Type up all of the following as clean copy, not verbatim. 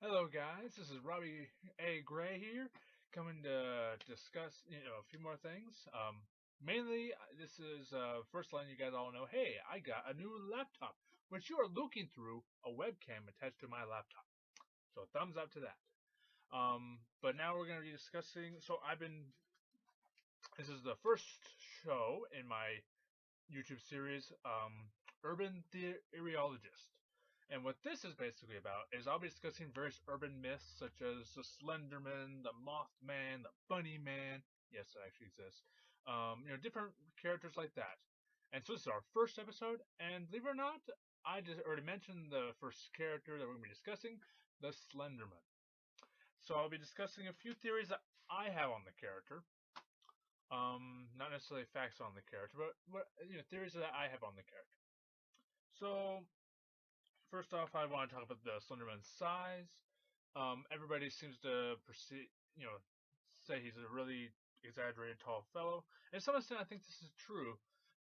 Hello, guys. This is Robbie A. Gray here, coming to discuss a few more things. Mainly, this is first letting you guys all know, hey, I got a new laptop, which you are looking through a webcam attached to my laptop. So thumbs up to that. But now we're going to be discussing. So I've been. This is the first show in my YouTube series, Urban Theorologist. And what this is basically about is I'll be discussing various urban myths such as the Slenderman, the Mothman, the Bunny Man. Yes, it actually exists. Different characters like that. And so this is our first episode, and believe it or not, I just already mentioned the first character that we're going to be discussing, the Slenderman. So I'll be discussing a few theories that I have on the character, not necessarily facts on the character, but theories that I have on the character. So first off, I want to talk about the Slenderman's size. Everybody seems to perceive, say he's a really exaggerated tall fellow. And to some extent, I think this is true.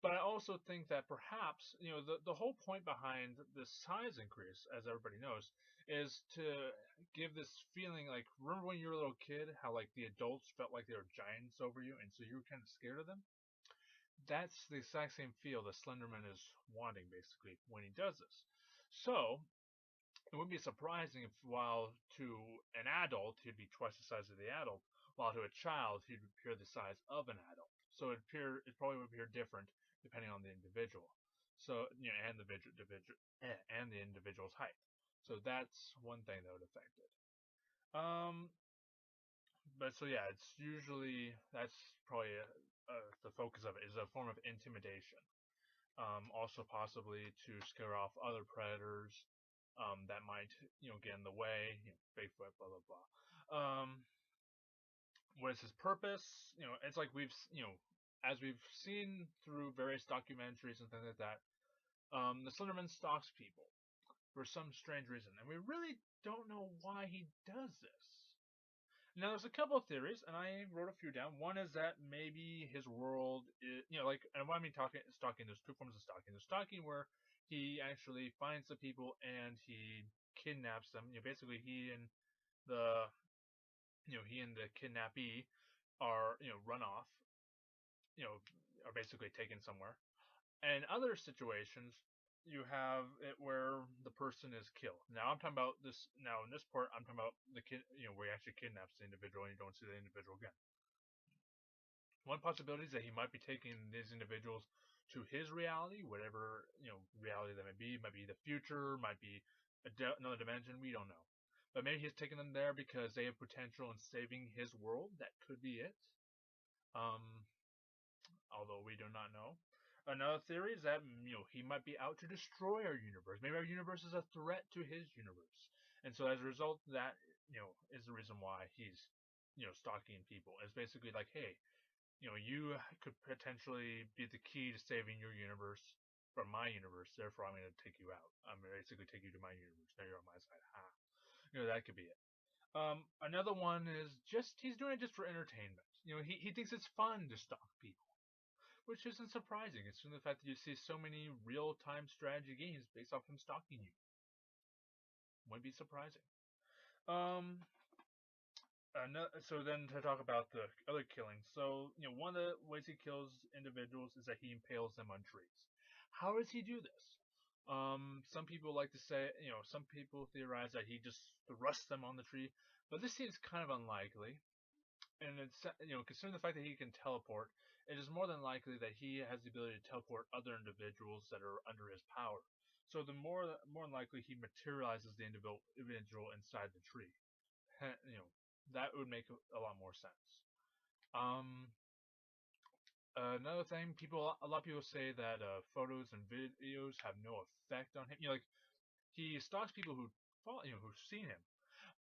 But I also think that perhaps, the whole point behind the size increase, as everybody knows, is to give this feeling like, remember when you were a little kid, how like the adults felt like they were giants over you, and so you were kind of scared of them? That's the exact same feel that Slenderman is wanting, basically, when he does this. So, it wouldn't be surprising if, while to an adult he'd be twice the size of the adult, while to a child he'd appear the size of an adult. So it probably would appear different depending on the individual. So and the individual's height. So that's one thing that would affect it. Um, but so yeah, it's usually that's probably the focus of it is a form of intimidation. Also possibly to scare off other predators that might get in the way. Bigfoot, blah blah blah. What is his purpose? It's like as we've seen through various documentaries and things like that. The Slenderman stalks people for some strange reason, and we really don't know why he does this. Now, there's a couple of theories, and I wrote a few down. One is that maybe his world is, and when I mean stalking, there's two forms of stalking. There's stalking where he actually finds the people and he kidnaps them. Basically, the, he and the kidnappee are, run off, you know, are basically taken somewhere. And in other situations, you have it where the person is killed. Now I'm talking about this. Now in this part, I'm talking about the kid. Where he actually kidnaps the individual and you don't see the individual again. One possibility is that he might be taking these individuals to his reality, whatever reality that may be. Might be the future. Might be another dimension. We don't know. But maybe he's taking them there because they have potential in saving his world. That could be it. Um, Although we do not know. Another theory is that he might be out to destroy our universe. Maybe our universe is a threat to his universe, and so as a result, that is the reason why he's stalking people. It's basically like, hey, you could potentially be the key to saving your universe from my universe. Therefore, I'm going to take you out. I'm going to basically take you to my universe. Now you're on my side. Ha. That could be it. Another one is just he's doing it just for entertainment. He thinks it's fun to stalk people, which isn't surprising. It's from the fact that you see so many real-time strategy games based off him stalking you. Wouldn't be surprising. Um, so then to talk about the other killings. So one of the ways he kills individuals is that he impales them on trees. How does he do this? Some people like to say, some people theorize that he just thrusts them on the tree, but this seems kind of unlikely. And it's considering the fact that he can teleport, it is more than likely that he has the ability to teleport other individuals that are under his power. So the more than likely he materializes the individual inside the tree. That would make a lot more sense. Um, Another thing, a lot of people say that photos and videos have no effect on him. Like he stalks people who follow, who've seen him,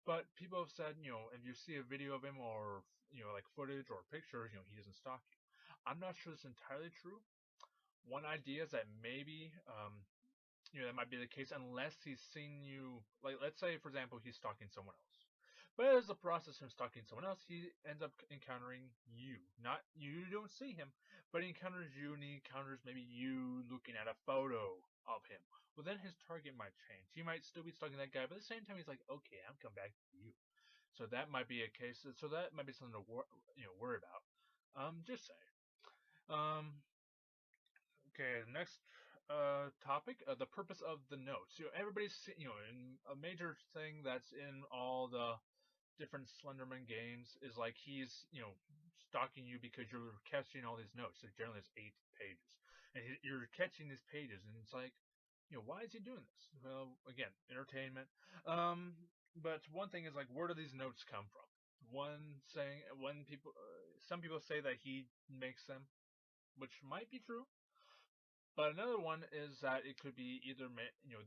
but people have said, if you see a video of him or like footage or pictures, he doesn't stalk you. I'm not sure it's entirely true. One idea is that maybe that might be the case unless he's seen you. Like let's say for example he's stalking someone else, But as the process of stalking someone else, he ends up encountering you. Not you don't see him, but he encounters you, and he encounters maybe you looking at a photo of him. Well, then his target might change. He might still be stalking that guy, but at the same time, he's like, okay, I'm coming back to you. So that might be a case. So that might be something to worry about. Just say. Um, okay, next topic, the purpose of the notes. Everybody's in a major thing that's in all the different Slenderman games is like he's stalking you because you're catching all these notes. So generally, it's 8 pages, and you're catching these pages, and it's like, why is he doing this? Well, again, entertainment. But one thing is like, where do these notes come from? Some people say that he makes them, which might be true. But another one is that it could be either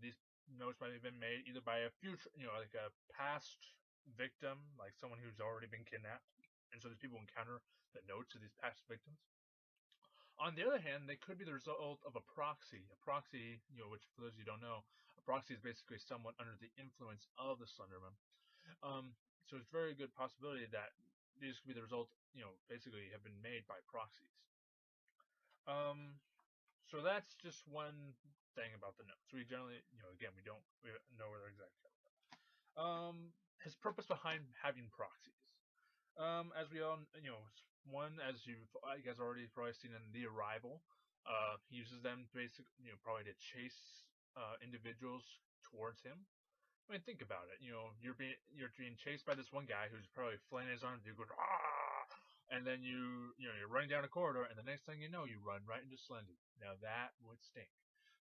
these notes might have been made either by a future, like a past victim, like someone who's already been kidnapped, and so these people encounter the notes of these past victims. On the other hand, they could be the result of a proxy. A proxy, which for those of you who don't know, a proxy is basically someone under the influence of the Slenderman. So it's a very good possibility that these could be the result, basically have been made by proxies. So that's just one thing about the notes. We generally, again, we don't know where they're exactly. His purpose behind having proxies. As we all, one as you guys already probably seen in The Arrival, he uses them basically, probably to chase individuals towards him. I mean, think about it. You're being chased by this one guy who's probably flailing his arms. You go, ah, and then you're running down a corridor, and the next thing you know, you run right into Slendy. Now that would stink,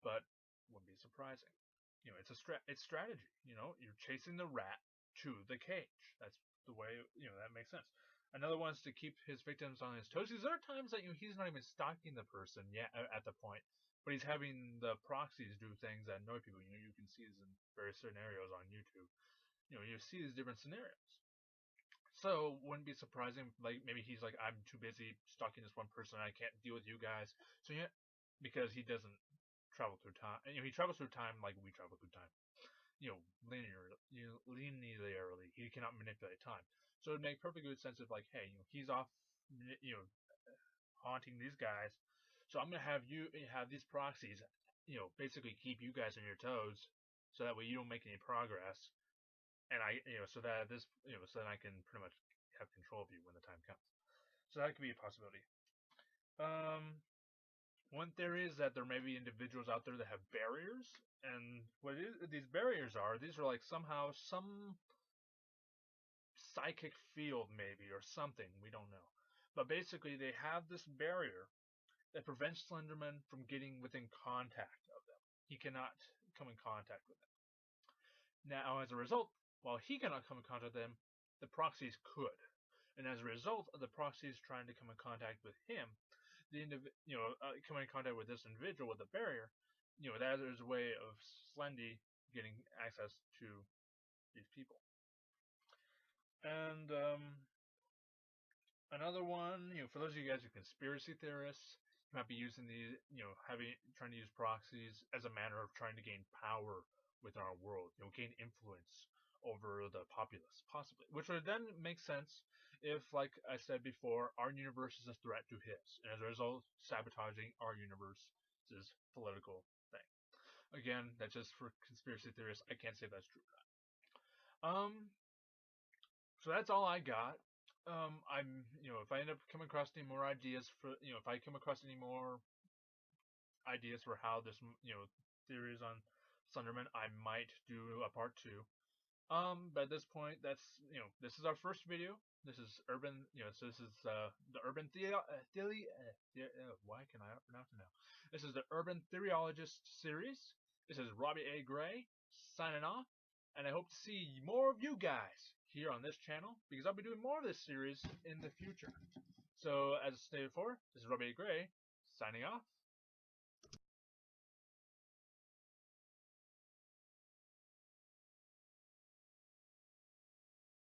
but wouldn't be surprising. It's strategy. You're chasing the rat to the cage. That's the way. That makes sense. Another one is to keep his victims on his toes. Because there are times that he's not even stalking the person yet at the point, but he's having the proxies do things that annoy people. You can see this in various scenarios on YouTube. You see these different scenarios. So wouldn't be surprising. Like maybe he's like, I'm too busy stalking this one person. I can't deal with you guys. So yeah, because he doesn't travel through time. He travels through time like we travel through time. Linearly. He cannot manipulate time. So it'd make perfect good sense of like, hey, he's off, haunting these guys. So I'm gonna have you have these proxies, basically keep you guys on your toes, so that way you don't make any progress, and so that so that I can pretty much have control of you when the time comes. So that could be a possibility. One theory is that there may be individuals out there that have barriers, and these barriers are, these are like somehow some psychic field maybe or something, we don't know. But basically they have this barrier that prevents Slenderman from getting within contact of them. He cannot come in contact with them. Now, as a result, while he cannot come in contact with them, the proxies could. And as a result of the proxies trying to come in contact with him, coming in contact with this individual with a barrier, that is a way of Slendy getting access to these people. And another one, for those of you guys who are conspiracy theorists, you might be using these, trying to use proxies as a manner of trying to gain power within our world, gain influence over the populace, possibly. Which would then make sense if, like I said before, our universe is a threat to his, and as a result, sabotaging our universe's political thing. Again, that's just for conspiracy theorists. I can't say if that's true or not. So that's all I got. If I end up coming across any more ideas if I come across any more ideas for how this, theories on Slenderman, I might do a part two. But at this point, this is our first video. This is so this is the Urban Theory. Why can I not pronounce it now? This is the Urban Theorologist series. This is Robbie A. Gray signing off, and I hope to see more of you guys here on this channel because I'll be doing more of this series in the future. So, as stated before, this is Robbie A. Gray signing off.